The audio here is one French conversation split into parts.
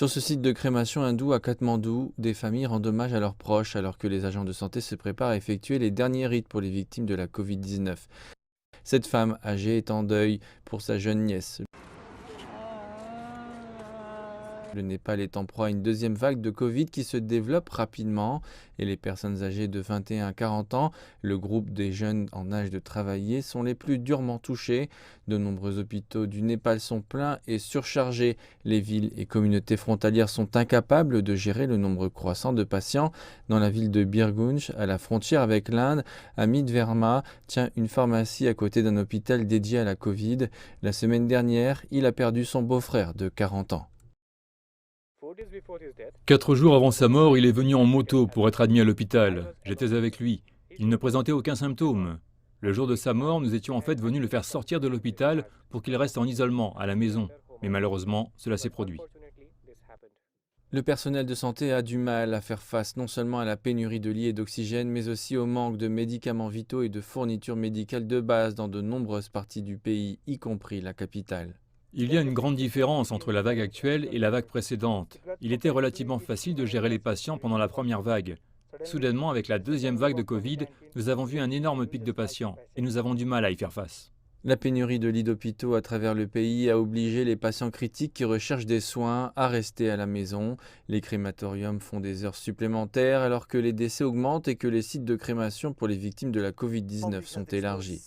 Sur ce site de crémation hindou à Katmandou, des familles rendent hommage à leurs proches alors que les agents de santé se préparent à effectuer les derniers rites pour les victimes de la Covid-19. Cette femme âgée est en deuil pour sa jeune nièce. Le Népal est en proie à une deuxième vague de Covid qui se développe rapidement et les personnes âgées de 21 à 40 ans, le groupe des jeunes en âge de travailler, sont les plus durement touchés. De nombreux hôpitaux du Népal sont pleins et surchargés. Les villes et communautés frontalières sont incapables de gérer le nombre croissant de patients. Dans la ville de Birgunj, à la frontière avec l'Inde, Amit Verma tient une pharmacie à côté d'un hôpital dédié à la Covid. La semaine dernière, il a perdu son beau-frère de 40 ans. 4 jours avant sa mort, il est venu en moto pour être admis à l'hôpital. J'étais avec lui. Il ne présentait aucun symptôme. Le jour de sa mort, nous étions en fait venus le faire sortir de l'hôpital pour qu'il reste en isolement à la maison. Mais malheureusement, cela s'est produit. Le personnel de santé a du mal à faire face non seulement à la pénurie de lits et d'oxygène, mais aussi au manque de médicaments vitaux et de fournitures médicales de base dans de nombreuses parties du pays, y compris la capitale. Il y a une grande différence entre la vague actuelle et la vague précédente. Il était relativement facile de gérer les patients pendant la première vague. Soudainement, avec la deuxième vague de Covid, nous avons vu un énorme pic de patients et nous avons du mal à y faire face. La pénurie de lits d'hôpitaux à travers le pays a obligé les patients critiques qui recherchent des soins à rester à la maison. Les crématoriums font des heures supplémentaires alors que les décès augmentent et que les sites de crémation pour les victimes de la Covid-19 sont élargis.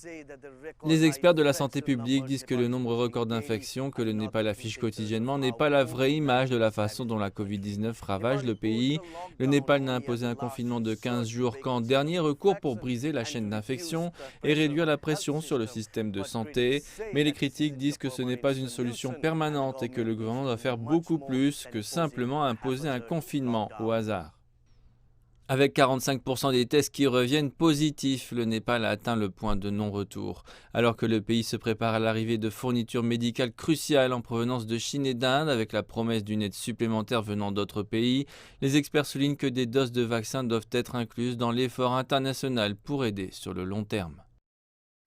Les experts de la santé publique disent que le nombre record d'infections que le Népal affiche quotidiennement n'est pas la vraie image de la façon dont la Covid-19 ravage le pays. Le Népal n'a imposé un confinement de 15 jours qu'en dernier recours pour briser la chaîne d'infection et réduire la pression sur le système de santé, mais les critiques disent que ce n'est pas une solution permanente et que le gouvernement doit faire beaucoup plus que simplement imposer un confinement au hasard. Avec 45% des tests qui reviennent positifs, le Népal a atteint le point de non-retour. Alors que le pays se prépare à l'arrivée de fournitures médicales cruciales en provenance de Chine et d'Inde, avec la promesse d'une aide supplémentaire venant d'autres pays, les experts soulignent que des doses de vaccins doivent être incluses dans l'effort international pour aider sur le long terme.